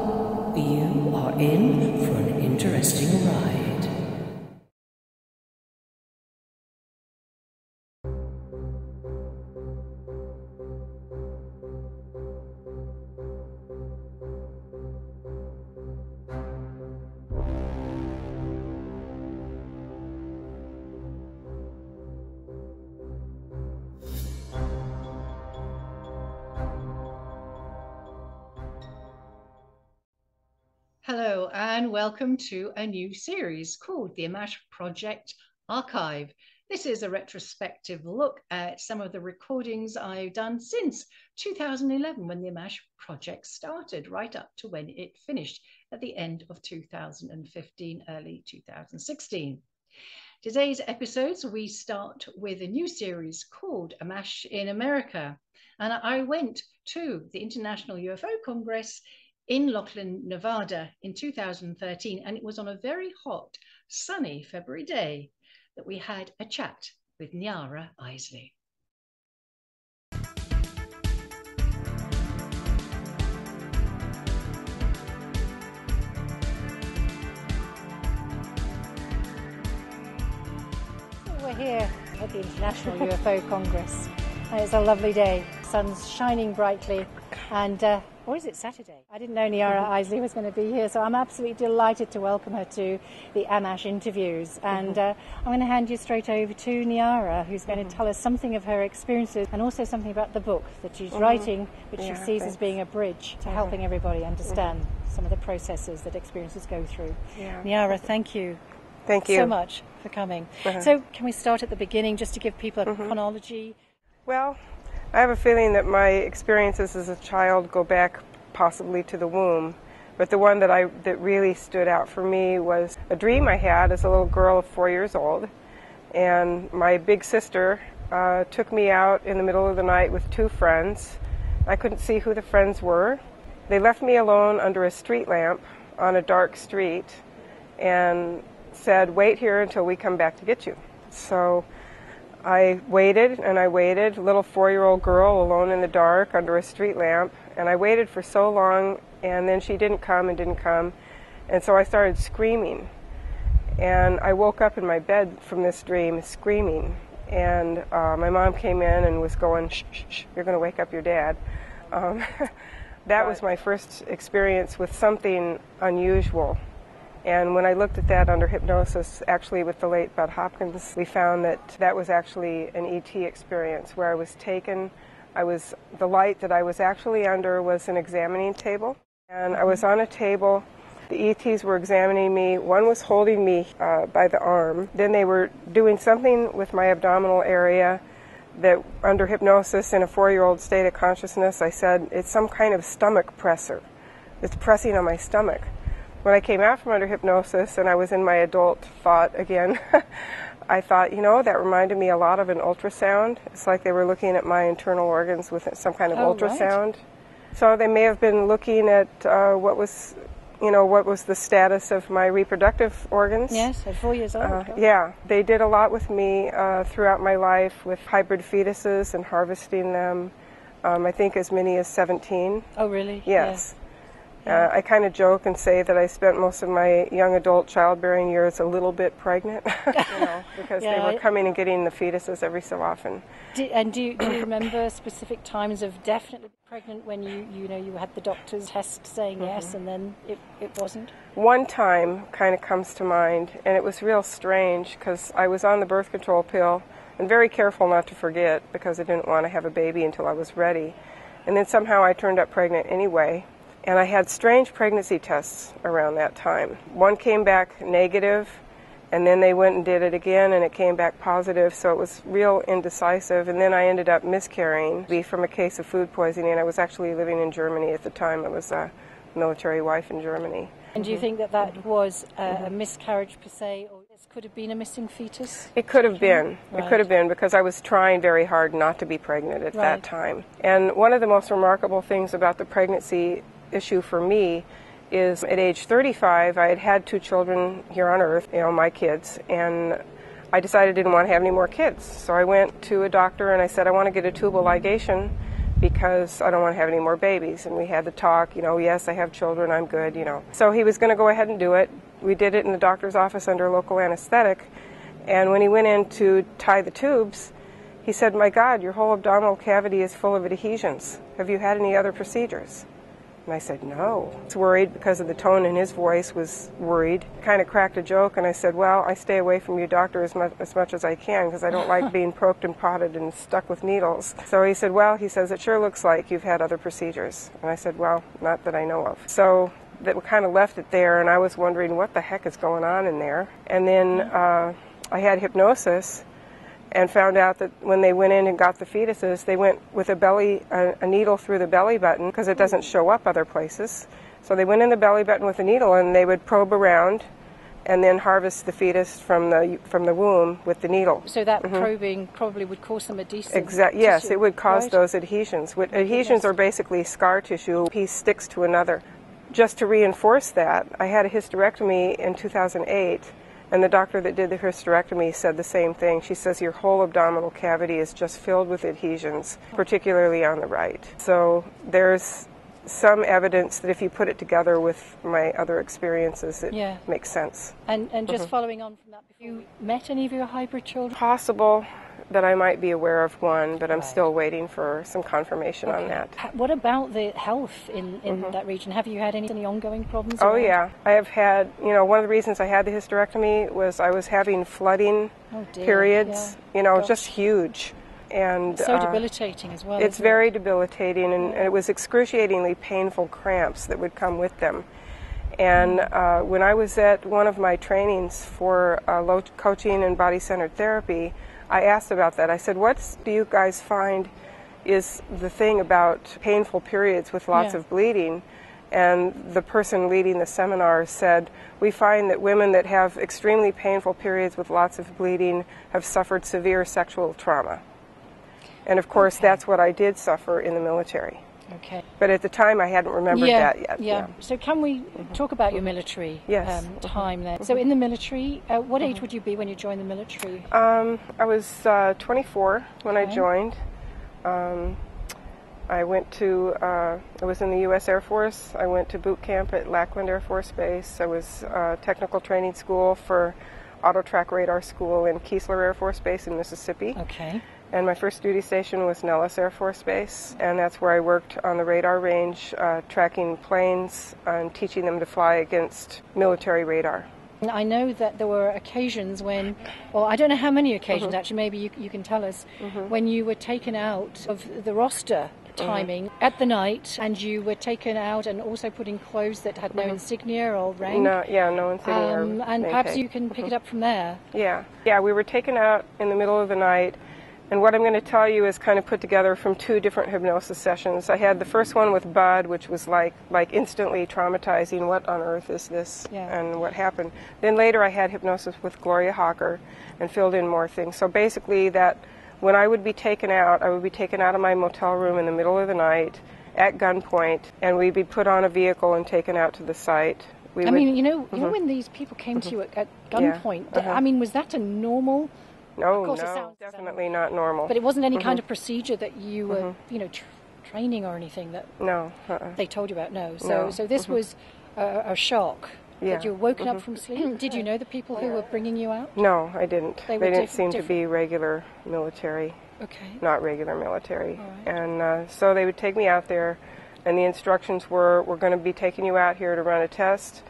You are in for an interesting ride. Hello and welcome to a new series called the Ammach Project Archive. This is a retrospective look at some of the recordings I've done since 2011 when the Ammach Project started, right up to when it finished at the end of 2015, early 2016. Today's episodes, we start with a new series called Ammach in America. And I went to the International UFO Congress in Laughlin, Nevada in 2013, and it was on a very hot, sunny February day that we had a chat with NIARA ISLEY. We're here at the International UFO Congress, and it's a lovely day. The sun's shining brightly, and or is it Saturday? I didn't know NIARA ISLEY was going to be here, so I'm absolutely delighted to welcome her to the Ammach interviews. And I'm going to hand you straight over to NIARA, who's going to tell us something of her experiences and also something about the book that she's writing, which she sees as being a bridge to helping everybody understand some of the processes that experiences go through. NIARA, thank you. Thank you so much for coming. So can we start at the beginning just to give people a chronology? Well, I have a feeling that my experiences as a child go back possibly to the womb, but the one that really stood out for me was a dream I had as a little girl of 4 years old, and my big sister took me out in the middle of the night with two friends. I couldn't see who the friends were. They left me alone under a street lamp on a dark street and said, "Wait here until we come back to get you." So I waited and I waited, a little 4-year-old girl alone in the dark under a street lamp, and I waited for so long, and then she didn't come, and so I started screaming. And I woke up in my bed from this dream screaming, and my mom came in and was going, "Shh, shh, shh, you're going to wake up your dad." That was my first experience with something unusual. And when I looked at that under hypnosis, actually with the late Bud Hopkins, we found that that was actually an ET experience where I was taken. The light that I was actually under was an examining table. And I was on a table. The ETs were examining me. One was holding me by the arm. Then they were doing something with my abdominal area that under hypnosis in a 4-year-old state of consciousness, I said, it's some kind of stomach presser. It's pressing on my stomach. When I came out from under hypnosis and I was in my adult thought again, I thought, that reminded me a lot of an ultrasound. It's like they were looking at my internal organs with some kind of ultrasound. Right. So they may have been looking at what was the status of my reproductive organs. Yes, at 4 years old. Yeah, they did a lot with me throughout my life with hybrid fetuses and harvesting them. I think as many as 17. Oh, really? Yes. Yeah. I kind of joke and say that I spent most of my young adult childbearing years a little bit pregnant, because they were coming and getting the fetuses every so often. Do you remember specific times of definitely pregnant when you had the doctor's test saying yes and then it wasn't? One time kind of comes to mind, and it was real strange because I was on the birth control pill and very careful not to forget because I didn't want to have a baby until I was ready. And then somehow I turned up pregnant anyway. And I had strange pregnancy tests around that time. One came back negative, and then they went and did it again, and it came back positive, so it was real indecisive. And then I ended up miscarrying from a case of food poisoning. I was actually living in Germany at the time. I was a military wife in Germany. And do you think that was a miscarriage per se, or it could have been a missing fetus? It could have been. Right. It could have been, because I was trying very hard not to be pregnant at that time. And one of the most remarkable things about the pregnancy issue for me is at age 35, I had 2 children here on Earth, my kids, and I decided I didn't want to have any more kids. So I went to a doctor and I said, I want to get a tubal ligation because I don't want to have any more babies. And we had the talk, yes, I have children, I'm good, So he was going to go ahead and do it. We did it in the doctor's office under local anesthetic. And when he went in to tie the tubes, he said, "My God, your whole abdominal cavity is full of adhesions. Have you had any other procedures?" And I said, "No." I was worried because of the tone in his voice was worried. Kind of cracked a joke, and I said, "Well, I stay away from you, doctor, as much as I can because I don't like being poked and prodded and stuck with needles." So he said, "Well," he says, "it sure looks like you've had other procedures." And I said, "Well, not that I know of." So that we kind of left it there, and I was wondering what the heck is going on in there. And then I had hypnosis and found out that when they went in and got the fetuses, they went with a needle through the belly button because it doesn't show up other places. So they went in the belly button with a needle, and they would probe around and then harvest the fetus from the womb with the needle. So that probing probably would cause some adhesive Yes, tissue, it would cause right? those adhesions. Adhesions are basically scar tissue. A piece sticks to another. Just to reinforce that, I had a hysterectomy in 2008. And the doctor that did the hysterectomy said the same thing. She says your whole abdominal cavity is just filled with adhesions, particularly on the right. So there's some evidence that if you put it together with my other experiences, it makes sense. And just following on from that, have you met any of your hybrid children? Possible that I might be aware of one, but I'm still waiting for some confirmation on that. What about the health in that region? Have you had any ongoing problems? Oh, yeah. I have had, one of the reasons I had the hysterectomy was I was having flooding periods, just huge. And so debilitating as well. It's very debilitating, and it was excruciatingly painful cramps that would come with them. And when I was at one of my trainings for coaching and body-centered therapy, I asked about that. I said, what do you guys find is the thing about painful periods with lots of bleeding? And the person leading the seminar said, we find that women that have extremely painful periods with lots of bleeding have suffered severe sexual trauma. And of course, that's what I did suffer in the military. Okay. But at the time, I hadn't remembered that yet. Yeah. So can we talk about your military time then? So in the military, what age would you be when you joined the military? I was 24 when I joined. I was in the U.S. Air Force. I went to boot camp at Lackland Air Force Base. I was technical training school for auto track radar school in Keesler Air Force Base in Mississippi. Okay. And my first duty station was Nellis Air Force Base, and that's where I worked on the radar range, tracking planes and teaching them to fly against military radar. I know that there were occasions when, or I don't know how many occasions actually, maybe you can tell us, when you were taken out of the roster timing at the night, and you were taken out and also put in clothes that had no insignia or rank. No insignia. And perhaps you can pick it up from there. Yeah, we were taken out in the middle of the night. And what I'm going to tell you is kind of put together from two different hypnosis sessions. I had the first one with Bud, which was like instantly traumatizing. What on earth is this? And what happened? Then later I had hypnosis with Gloria Hawker and filled in more things. So basically that when I would be taken out, I would be taken out of my motel room in the middle of the night at gunpoint, and we'd be put on a vehicle and taken out to the site. I mean, you know when these people came to you at gunpoint, I mean, was that a normal... No, definitely not normal. But it wasn't any kind of procedure that you were, training or anything that they told you about. No. So this was a shock. That you were woken up from sleep. Did you know the people who were bringing you out? No, I didn't. They didn't seem to be regular military. Okay. Not regular military. Right. And so they would take me out there, and the instructions were, we're going to be taking you out here to run a test.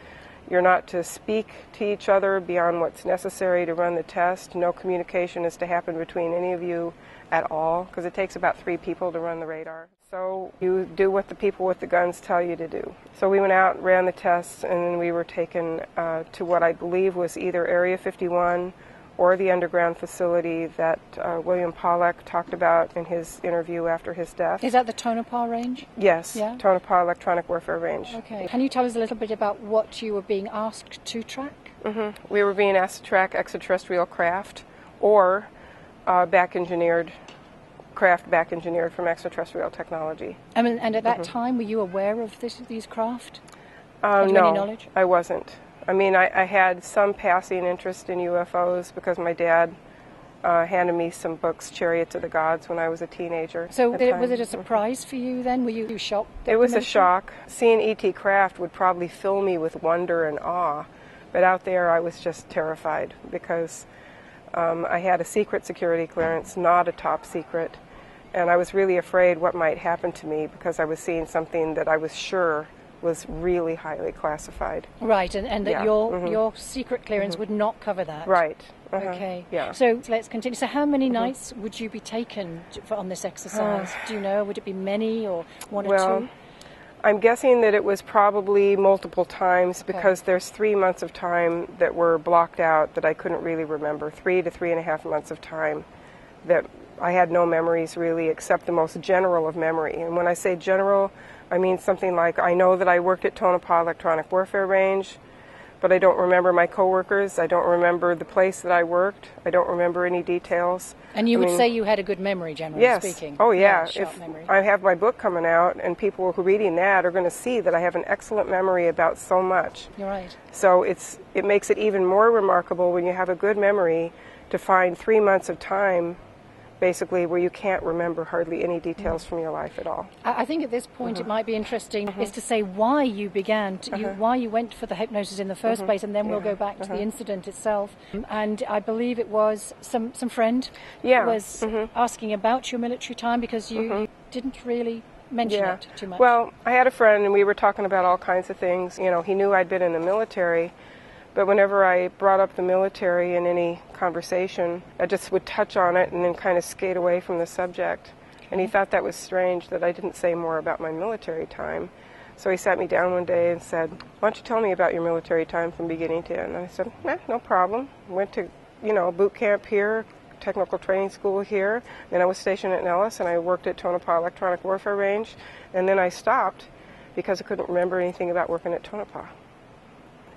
You're not to speak to each other beyond what's necessary to run the test. No communication is to happen between any of you at all, because it takes about 3 people to run the radar. So you do what the people with the guns tell you to do. So we went out, ran the tests, and then we were taken to what I believe was either Area 51 or the underground facility that William Pollack talked about in his interview after his death. Is that the Tonopah Range? Yes, Tonopah Electronic Warfare Range. Okay. Can you tell us a little bit about what you were being asked to track? We were being asked to track extraterrestrial craft or back-engineered from extraterrestrial technology. And at that time, were you aware of these craft? Had you any knowledge? I wasn't. I mean, I had some passing interest in UFOs because my dad handed me some books, Chariots of the Gods, when I was a teenager. So was it a surprise for you then? Were you shocked? It was a shock. Seeing E.T. craft would probably fill me with wonder and awe, but out there I was just terrified because I had a secret security clearance, not a top secret, and I was really afraid what might happen to me because I was seeing something that I was sure was really highly classified. Right, and that your secret clearance would not cover that. Right. Okay. Yeah. So let's continue. So how many nights would you be taken on this exercise? Do you know? Would it be many or one or two? I'm guessing that it was probably multiple times because there's 3 months of time that were blocked out that I couldn't really remember. 3 to 3.5 months of time that I had no memories really except the most general of memory. And when I say general, I mean something like I know that I worked at Tonopah Electronic Warfare Range, but I don't remember my coworkers. I don't remember the place that I worked. I don't remember any details. And you would say you had a good memory, generally speaking? Oh, yeah. Sharp memory. I have my book coming out, and people who are reading that are going to see that I have an excellent memory about so much. You're right. So it makes it even more remarkable when you have a good memory to find 3 months of time basically where you can't remember hardly any details from your life at all. I think at this point it might be interesting is to say why you began, why you went for the hypnosis in the first place, and then we'll go back to the incident itself. And I believe it was some friend was asking about your military time because you didn't really mention it too much. Well, I had a friend and we were talking about all kinds of things. You know, he knew I'd been in the military, but whenever I brought up the military in any conversation, I just would touch on it and then kind of skate away from the subject. And he thought that was strange that I didn't say more about my military time. So he sat me down one day and said, "Why don't you tell me about your military time from beginning to end?" And I said, no problem. Went to, boot camp here, technical training school here. Then I was stationed at Nellis and I worked at Tonopah Electronic Warfare Range. And then I stopped because I couldn't remember anything about working at Tonopah.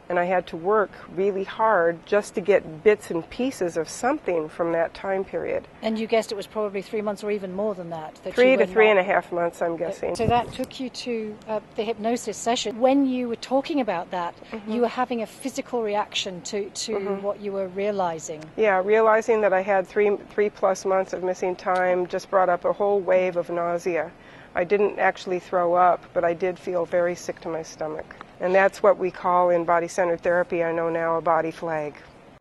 And I had to work really hard just to get bits and pieces of something from that time period. And you guessed it was probably 3 months or even more than that. 3 to 3.5 months, I'm guessing. So that took you to the hypnosis session. When you were talking about that, you were having a physical reaction to what you were realizing. Yeah, realizing that I had 3+ months of missing time just brought up a whole wave of nausea. I didn't actually throw up, but I did feel very sick to my stomach. And that's what we call in body-centered therapy, I know now, a body flag.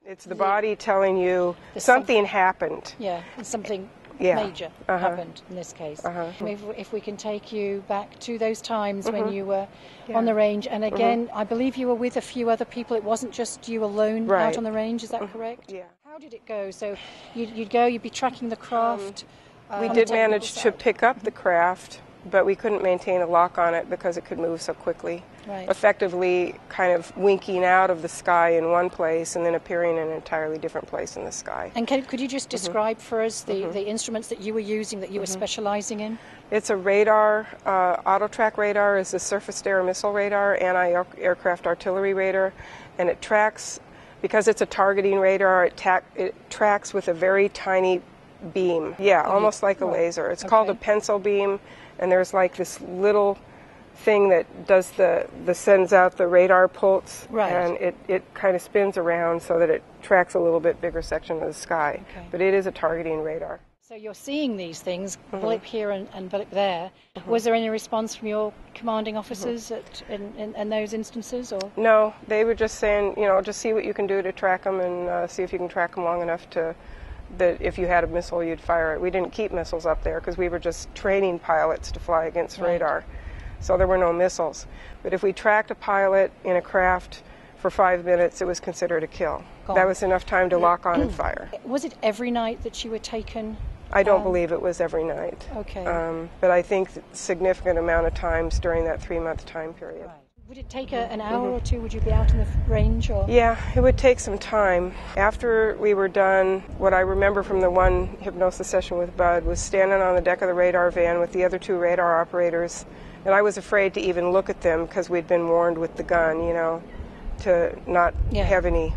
It's the body telling you something happened. Yeah, something major happened in this case. If we can take you back to those times when you were on the range, and again, I believe you were with a few other people. It wasn't just you alone out on the range, is that correct? Yeah. How did it go? So you'd be tracking the craft. We did manage to pick up the craft, but we couldn't maintain a lock on it because it could move so quickly. Right. Effectively kind of winking out of the sky in one place and then appearing in an entirely different place in the sky. And could you just describe for us the instruments that you were using, that you were specializing in? It's a radar. Auto-track radar is a surface-to-air missile radar, anti-aircraft artillery radar, and it tracks, because it's a targeting radar, it tracks with a very tiny beam. Yeah, almost like a laser. It's called a pencil beam, and there's like this little thing that does sends out the radar pulse, and it kind of spins around so that it tracks a little bit bigger section of the sky. But it is a targeting radar. So you're seeing these things, blip here and blip there. Was there any response from your commanding officers in those instances? Or no, they were just saying, just see what you can do to track them and see if you can track them long enough that if you had a missile, you'd fire it. We didn't keep missiles up there because we were just training pilots to fly against radar. So there were no missiles. But if we tracked a pilot in a craft for 5 minutes, it was considered a kill. That was enough time to lock on and fire. Was it every night that you were taken? I don't believe it was every night. Okay. But I think significant amount of times during that 3-month time period. Right. Would it take an hour or two? Would you be out in the range? Or? Yeah, it would take some time. After we were done, what I remember from the one hypnosis session with Bud was standing on the deck of the radar van with the other 2 radar operators, and I was afraid to even look at them because we'd been warned with the gun, to not have any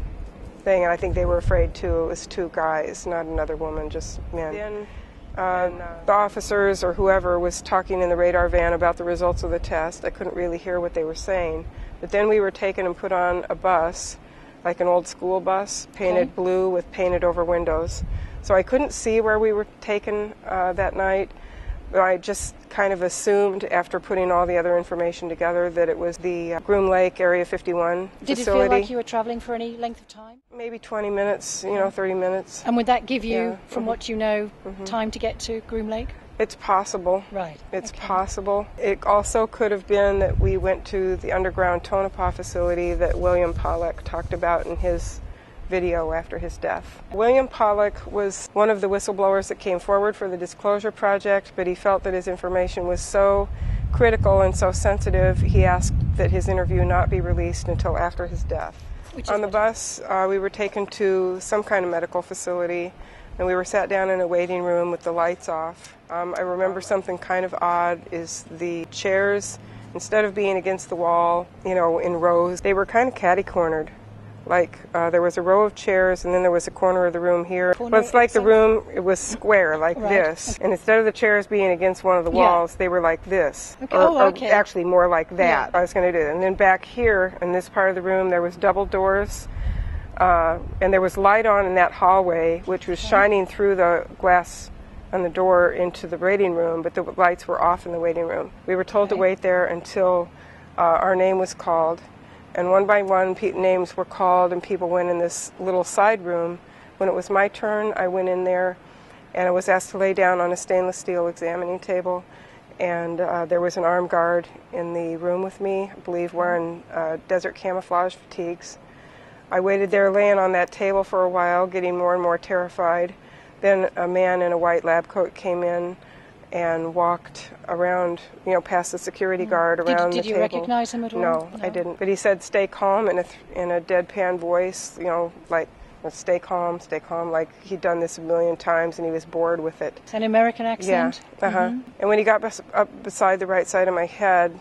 thing, and I think they were afraid too. It was 2 guys, not another woman, just men. Then the officers or whoever was talking in the radar van about the results of the test. I couldn't really hear what they were saying. But then we were taken and put on a bus, like an old school bus, painted blue with painted over windows, So I couldn't see where we were taken that night. I just kind of assumed, after putting all the other information together, that it was the Groom Lake Area 51 facility. Did it feel like you were traveling for any length of time? Maybe 20 minutes, 30 minutes. And would that give you, from what you know, time to get to Groom Lake? It's possible. Right. It's possible. It also could have been that we went to the underground Tonopah facility that William Pollack talked about in his video after his death. William Pollack was one of the whistleblowers that came forward for the Disclosure Project, but he felt that his information was so critical and so sensitive, he asked that his interview not be released until after his death. On the bus, we were taken to some kind of medical facility, and we were sat down in a waiting room with the lights off. I remember something kind of odd is the chairs, instead of being against the wall, in rows, they were kind of catty-cornered. Like there was a row of chairs, and then there was a corner of the room here. But it's like the room, it was square, like this. And instead of the chairs being against one of the walls, they were like this. Or actually more like that. I was going to do it. And then back here, in this part of the room, there was double doors. And there was light on in that hallway, which was shining through the glass on the door into the waiting room, but the lights were off in the waiting room. We were told to wait there until our name was called. And one by one, names were called, and people went in this little side room. When it was my turn, I went in there, and I was asked to lay down on a stainless steel examining table. And there was an armed guard in the room with me, I believe wearing desert camouflage fatigues. I waited there laying on that table for a while, getting more and more terrified. Then a man in a white lab coat came in and walked around, past the security guard around the table. Did you recognize him at all? No, I didn't. But he said, "Stay calm," in a deadpan voice, like, stay calm, like he'd done this a million times and he was bored with it. It's an American accent? Yeah, And when he got up beside the right side of my head,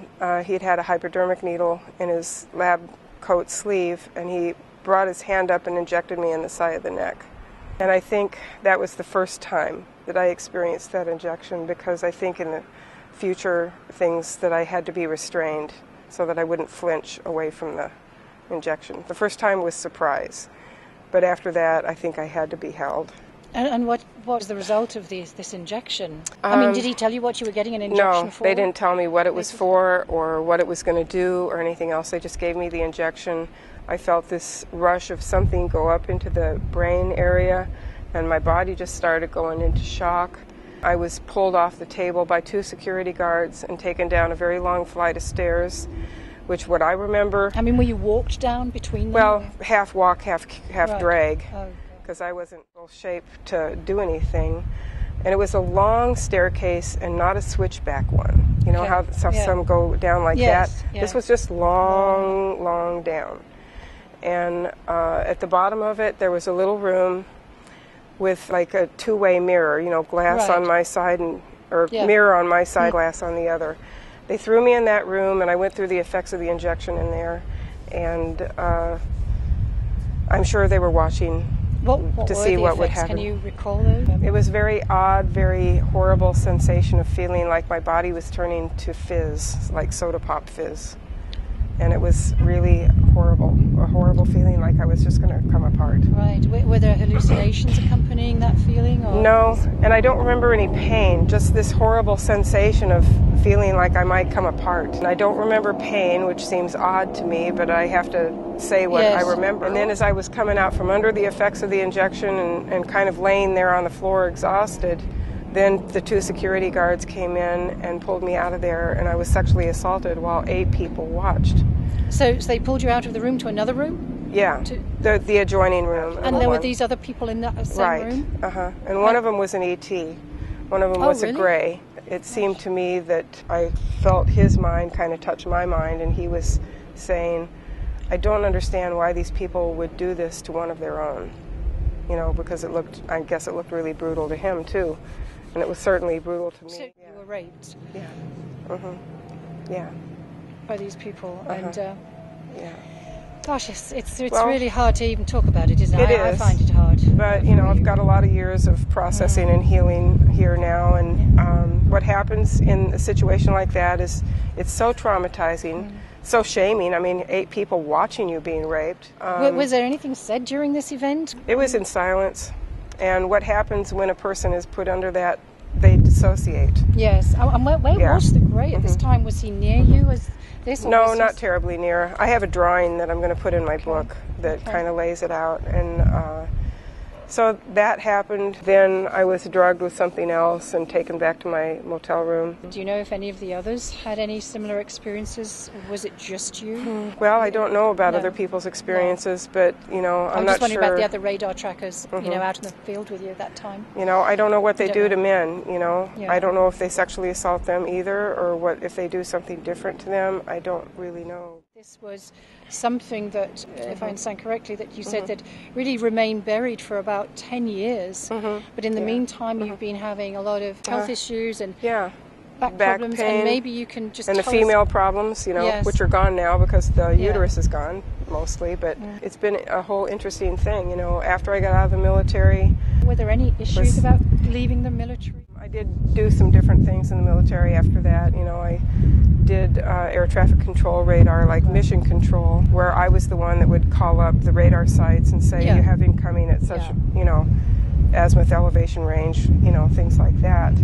he'd had a hypodermic needle in his lab coat sleeve, and he brought his hand up and injected me in the side of the neck. And I think that was the first time that I experienced that injection, because I think in the future things that I had to be restrained so that I wouldn't flinch away from the injection. The first time was surprise, but after that I think I had to be held. And what was the result of this injection? Did he tell you what you were getting an injection for? No, they didn't tell me what it was for or what it was going to do or anything else. They just gave me the injection. I felt this rush of something go up into the brain area, and my body just started going into shock. I was pulled off the table by 2 security guards and taken down a very long flight of stairs, which what I remember... were you walked down between them? Well, half walk, half drag, because I wasn't in shape to do anything. And it was a long staircase and not a switchback one. You know how some go down like that? This was just long down. And at the bottom of it, there was a little room with like a 2-way mirror, glass on my side mirror on my side, glass on the other. They threw me in that room, and I went through the effects of the injection in there. And I'm sure they were watching to see what would happen. Can you recall those? It was very odd, very horrible sensation of feeling like my body was turning to fizz, like soda pop fizz. And it was really horrible, a horrible feeling like I was just going to come apart. Right. Were there hallucinations accompanying that feeling? Or? No, and I don't remember any pain, just this horrible sensation of feeling like I might come apart. And I don't remember pain, which seems odd to me, but I have to say what I remember. And then as I was coming out from under the effects of the injection and kind of laying there on the floor exhausted, then the 2 security guards came in and pulled me out of there, and I was sexually assaulted while 8 people watched. So they pulled you out of the room to another room? Yeah, the adjoining room. And there were these other people in that same room? Right, and one of them was an ET. One of them was a gray. It seemed to me that I felt his mind kind of touch my mind, and he was saying, I don't understand why these people would do this to one of their own. Because I guess it looked really brutal to him, too. And it was certainly brutal to me. So you were raped? Yeah. Yeah. By these people. And yeah. Gosh, it's really hard to even talk about it, isn't it? I find it hard. But I've got a lot of years of processing and healing here now, and what happens in a situation like that is it's so traumatizing, so shaming. 8 people watching you being raped. Was there anything said during this event? It was in silence. And what happens when a person is put under that? They dissociate. Yes. And where was the Grey at this time? Was he near you as this? Or No, not terribly near. I have a drawing that I'm going to put in my book that kind of lays it out. And so that happened. Then I was drugged with something else and taken back to my motel room. Do you know if any of the others had any similar experiences? Or was it just you? Well, I don't know about other people's experiences, but, I'm not sure. I'm just wondering about the other radar trackers, out in the field with you at that time. I don't know what they do to men, I don't know if they sexually assault them either, or what if they do something different to them. I don't really know. This was something that, if I understand correctly, that you said that really remained buried for about 10 years. But in the meantime, you've been having a lot of health issues and back problems, pain, and maybe you can just and the female problems, which are gone now because the uterus is gone mostly. But it's been a whole interesting thing. After I got out of the military. Were there any issues about leaving the military? I did do some different things in the military after that. I did air traffic control radar, like mission control, where I was the one that would call up the radar sites and say, you have incoming at such, azimuth elevation range, things like that.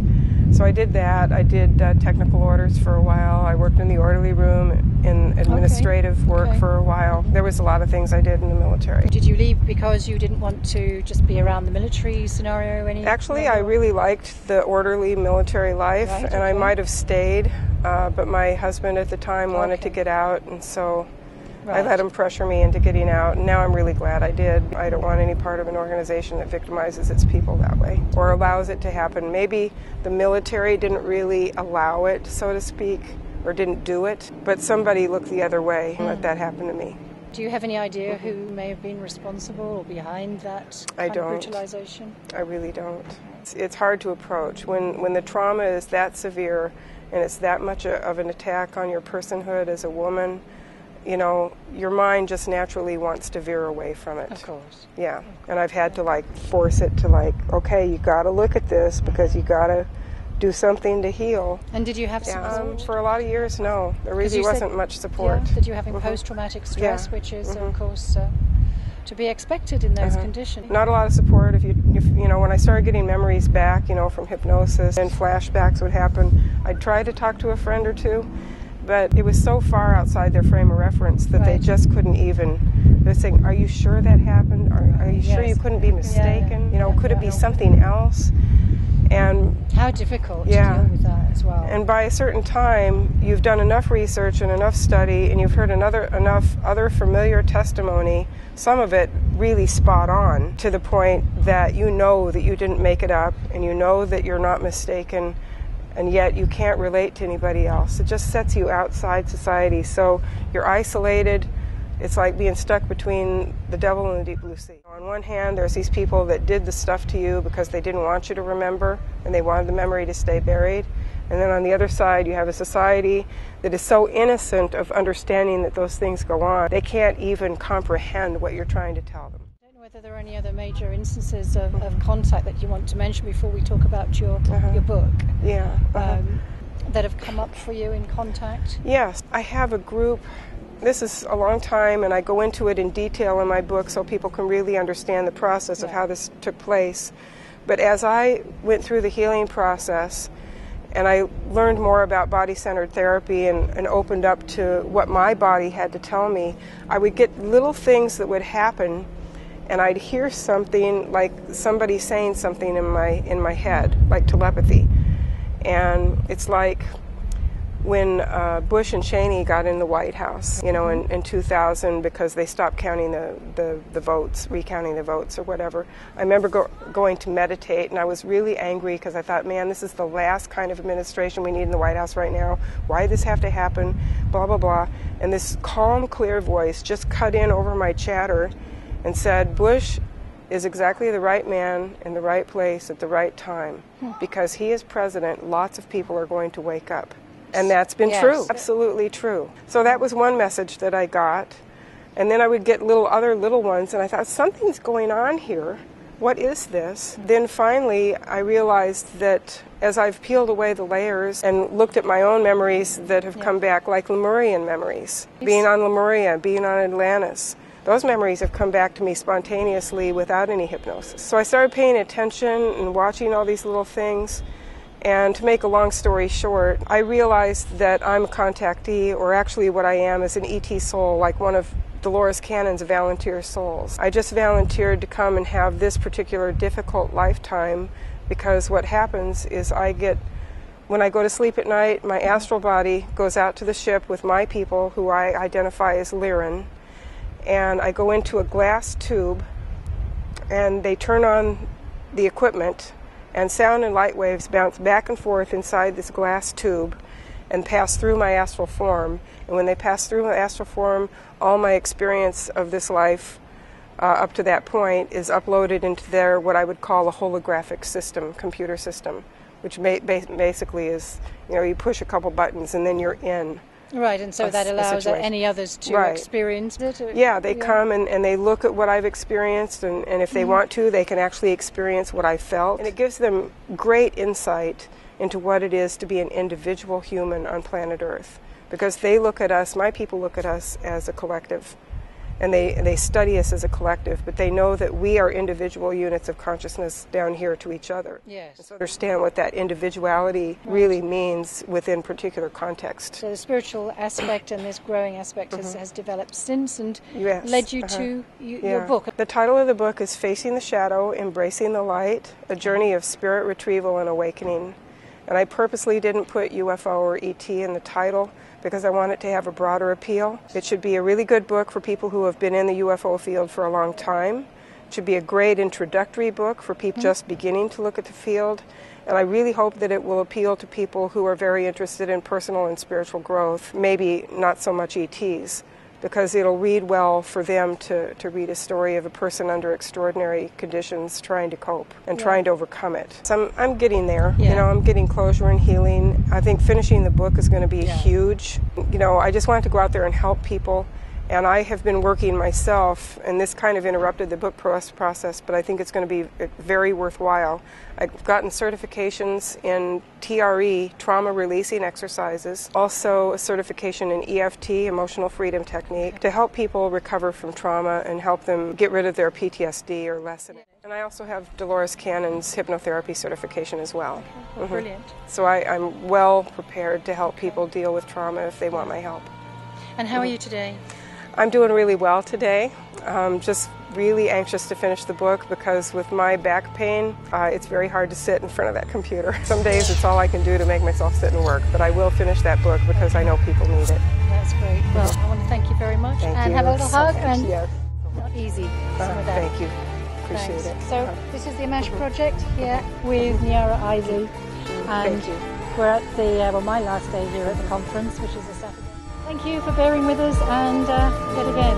So I did that. I did technical orders for a while. I worked in the orderly room in administrative work for a while. There was a lot of things I did in the military. Did you leave because you didn't want to just be around the military scenario? Actually, I really liked the orderly military life, and I might have stayed, but my husband at the time wanted to get out, and so I let him pressure me into getting out, and now I'm really glad I did. I don't want any part of an organization that victimizes its people that way or allows it to happen. Maybe the military didn't really allow it, so to speak, or didn't do it, but somebody looked the other way and let that happen to me. Do you have any idea who may have been responsible or behind that kind of brutalization? I really don't. It's hard to approach. When the trauma is that severe and it's that much of an attack on your personhood as a woman, your mind just naturally wants to veer away from it. Of course. Yeah. And I've had to force it to okay, you got to look at this because you got to do something to heal. And did you have support? For a lot of years, no. There really wasn't much support. That you're having post-traumatic stress, which is, of course, to be expected in those conditions. Not a lot of support. If when I started getting memories back, from hypnosis and flashbacks would happen, I'd try to talk to a friend or two. But it was so far outside their frame of reference that they just couldn't even. They're saying, "Are you sure that happened? Are you sure you couldn't be mistaken? Could it be something else?" And how difficult to deal with that as well. And by a certain time, you've done enough research and enough study, and you've heard enough other familiar testimony. Some of it really spot on to the point that you know that you didn't make it up, and you know that you're not mistaken. And yet you can't relate to anybody else. It just sets you outside society. So you're isolated. It's like being stuck between the devil and the deep blue sea. On one hand, there's these people that did the stuff to you because they didn't want you to remember and they wanted the memory to stay buried. And then on the other side, you have a society that is so innocent of understanding that those things go on, they can't even comprehend what you're trying to tell them. Whether there are any other major instances of contact that you want to mention before we talk about your book that have come up for you in contact? Yes, I have a group. This is a long time, and I go into it in detail in my book so people can really understand the process of how this took place. But as I went through the healing process and I learned more about body-centered therapy and opened up to what my body had to tell me, I would get little things that would happen. And I'd hear something like somebody saying something in my head, like telepathy. And it's like when Bush and Cheney got in the White House, in 2000, because they stopped counting the votes, recounting the votes or whatever. I remember going to meditate, and I was really angry because I thought, man, this is the last kind of administration we need in the White House right now. Why did this have to happen? Blah, blah, blah. And this calm, clear voice just cut in over my chatter and said, Bush is exactly the right man in the right place at the right time. Because he is president, lots of people are going to wake up. And that's been true, absolutely true. So that was one message that I got. And then I would get other little ones, and I thought, something's going on here. What is this? Then finally, I realized that as I've peeled away the layers and looked at my own memories that have come back, like Lemurian memories, being on Lemuria, being on Atlantis, those memories have come back to me spontaneously without any hypnosis. So I started paying attention and watching all these little things. And to make a long story short, I realized that I'm a contactee, or actually what I am is an ET soul, like one of Dolores Cannon's volunteer souls. I just volunteered to come and have this particular difficult lifetime, because what happens is when I go to sleep at night, my astral body goes out to the ship with my people, who I identify as Lyran, and I go into a glass tube, and they turn on the equipment, and sound and light waves bounce back and forth inside this glass tube and pass through my astral form. And when they pass through my astral form, all my experience of this life up to that point is uploaded into their, what I would call a holographic system, computer system, which basically is, you push a couple buttons and then you're in. Right, and so that allows any others to experience it? Yeah, they come and they look at what I've experienced, and if they want to, they can actually experience what I felt. And it gives them great insight into what it is to be an individual human on planet Earth. Because they look at us, my people look at us as a collective. And they study us as a collective, but they know that we are individual units of consciousness down here to each other. Yes. And so understand what that individuality really means within particular context. So the spiritual aspect and this growing aspect has developed since and led you to your book. The title of the book is Facing the Shadow, Embracing the Light, A Journey of Spirit Retrieval and Awakening. And I purposely didn't put UFO or ET in the title because I want it to have a broader appeal. It should be a really good book for people who have been in the UFO field for a long time. It should be a great introductory book for people just beginning to look at the field. And I really hope that it will appeal to people who are very interested in personal and spiritual growth, maybe not so much ETs, because it'll read well for them to read a story of a person under extraordinary conditions trying to cope and trying to overcome it. So I'm getting there. I'm getting closure and healing. I think finishing the book is going to be huge. I just wanted to go out there and help people. And I have been working myself, and this kind of interrupted the book process, but I think it's going to be very worthwhile. I've gotten certifications in TRE, trauma releasing exercises, also a certification in EFT, emotional freedom technique, to help people recover from trauma and help them get rid of their PTSD or lessen it. And I also have Dolores Cannon's hypnotherapy certification as well. Brilliant. So I'm well prepared to help people deal with trauma if they want my help. And how are you today? I'm doing really well today. Just really anxious to finish the book because with my back pain, it's very hard to sit in front of that computer. Some days it's all I can do to make myself sit and work, but I will finish that book because I know people need it. That's great. Well, I want to thank you very much. Thank and you have a little so hug. much. And yes. not easy. Some of that. Thank you. Appreciate it. So this is the Ammach Project here with NIARA ISLEY. And Thank you. we're at the, my last day here at the conference, which is a Saturday. Thank you for bearing with us, and yet again,